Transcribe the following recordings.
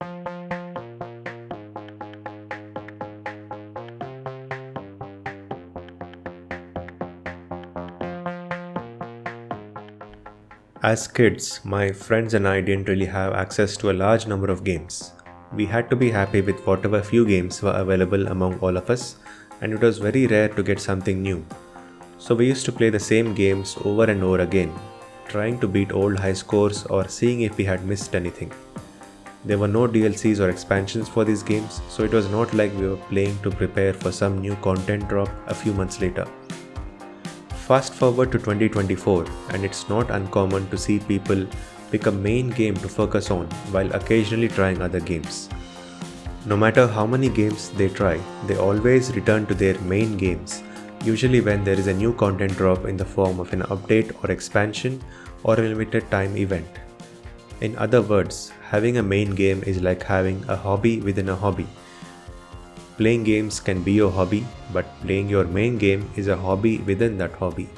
As kids, my friends and I didn't really have access to a large number of games. We had to be happy with whatever few games were available among all of us, and it was very rare to get something new. So we used to play the same games over and over again, trying to beat old high scores or seeing if we had missed anything. There were no DLCs or expansions for these games, so it was not like we were playing to prepare for some new content drop a few months later. Fast forward to 2024, and it's not uncommon to see people pick a main game to focus on while occasionally trying other games. No matter how many games they try, they always return to their main games, usually when there is a new content drop in the form of an update or expansion or a limited time event. In other words, having a main game is like having a hobby within a hobby. Playing games can be your hobby, but playing your main game is a hobby within that hobby.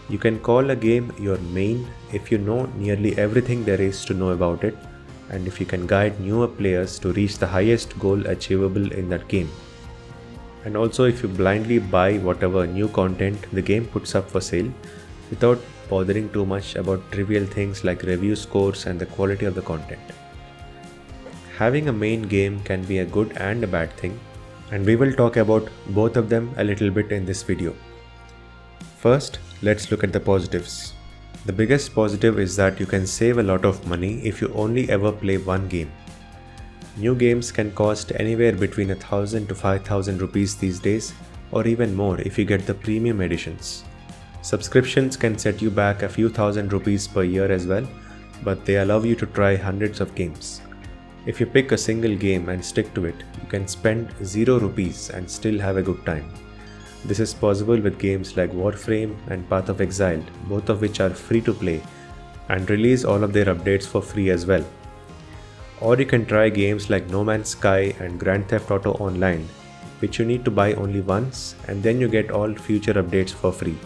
You can call a game your main if you know nearly everything there is to know about it, and if you can guide newer players to reach the highest goal achievable in that game. And also if you blindly buy whatever new content the game puts up for sale without bothering too much about trivial things like review scores and the quality of the content. Having a main game can be a good and a bad thing, and we will talk about both of them a little bit in this video. First, let's look at the positives. The biggest positive is that you can save a lot of money if you only ever play one game. New games can cost anywhere between 1000 to 5000 rupees these days, or even more if you get the premium editions. Subscriptions can set you back a few thousand rupees per year as well, but they allow you to try hundreds of games. If you pick a single game and stick to it, you can spend 0 rupees and still have a good time. This is possible with games like Warframe and Path of Exile, both of which are free to play and release all of their updates for free as well. Or you can try games like No Man's Sky and Grand Theft Auto Online, which you need to buy only once and then you get all future updates for free.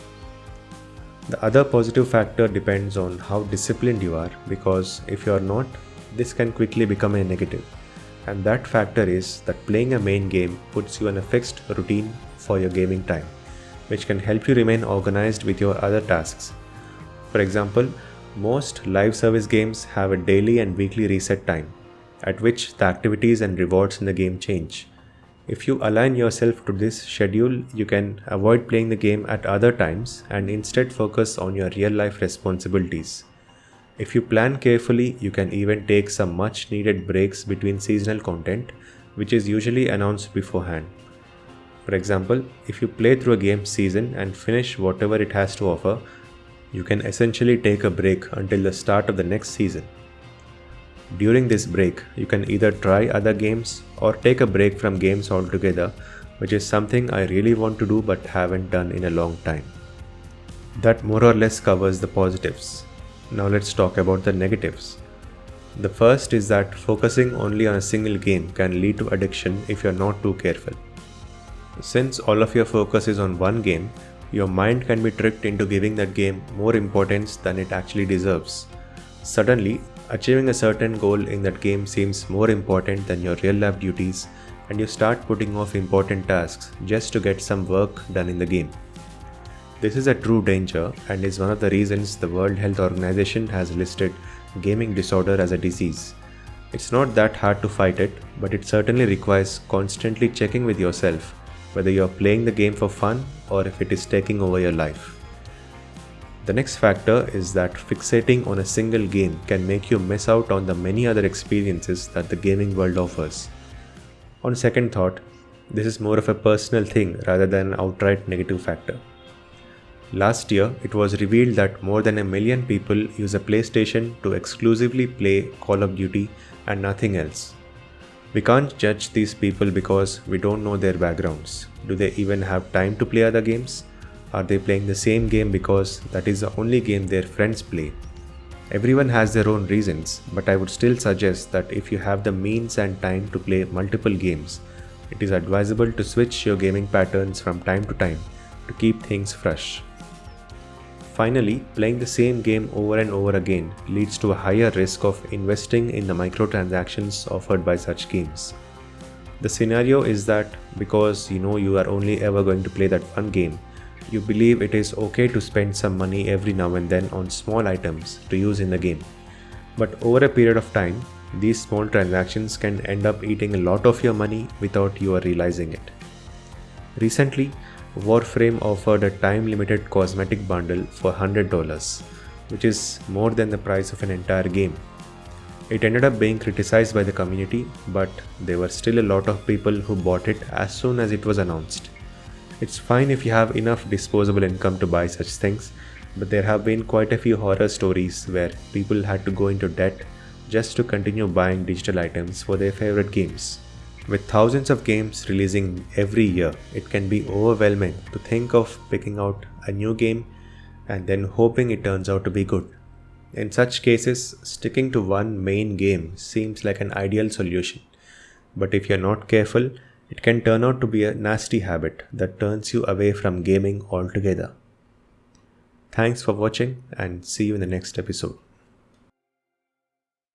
The other positive factor depends on how disciplined you are, because if you are not, this can quickly become a negative, and that factor is that playing a main game puts you on a fixed routine for your gaming time, which can help you remain organized with your other tasks. For example, most live service games have a daily and weekly reset time, at which the activities and rewards in the game change. If you align yourself to this schedule, you can avoid playing the game at other times and instead focus on your real life responsibilities. If you plan carefully, you can even take some much needed breaks between seasonal content, which is usually announced beforehand. For example, if you play through a game season and finish whatever it has to offer, you can essentially take a break until the start of the next season. During this break, you can either try other games or take a break from games altogether, which is something I really want to do but haven't done in a long time. That more or less covers the positives. Now let's talk about the negatives. The first is that focusing only on a single game can lead to addiction if you're not too careful. Since all of your focus is on one game, your mind can be tricked into giving that game more importance than it actually deserves. Suddenly, achieving a certain goal in that game seems more important than your real life duties, and you start putting off important tasks just to get some work done in the game. This is a true danger and is one of the reasons the World Health Organization has listed gaming disorder as a disease. It's not that hard to fight it, but it certainly requires constantly checking with yourself whether you're playing the game for fun or if it is taking over your life. The next factor is that fixating on a single game can make you miss out on the many other experiences that the gaming world offers. On second thought, this is more of a personal thing rather than an outright negative factor. Last year, it was revealed that more than 1 million people use a PlayStation to exclusively play Call of Duty and nothing else. We can't judge these people because we don't know their backgrounds. Do they even have time to play other games? Are they playing the same game because that is the only game their friends play? Everyone has their own reasons, but I would still suggest that if you have the means and time to play multiple games, it is advisable to switch your gaming patterns from time to time to keep things fresh. Finally, playing the same game over and over again leads to a higher risk of investing in the microtransactions offered by such games. The scenario is that because you know you are only ever going to play that one game, you believe it is okay to spend some money every now and then on small items to use in the game. But over a period of time, these small transactions can end up eating a lot of your money without you realizing it. Recently, Warframe offered a time-limited cosmetic bundle for $100, which is more than the price of an entire game. It ended up being criticized by the community, but there were still a lot of people who bought it as soon as it was announced. It's fine if you have enough disposable income to buy such things, but there have been quite a few horror stories where people had to go into debt just to continue buying digital items for their favorite games. With thousands of games releasing every year, it can be overwhelming to think of picking out a new game and then hoping it turns out to be good. In such cases, sticking to one main game seems like an ideal solution, but if you're not careful, it can turn out to be a nasty habit that turns you away from gaming altogether. Thanks for watching and see you in the next episode.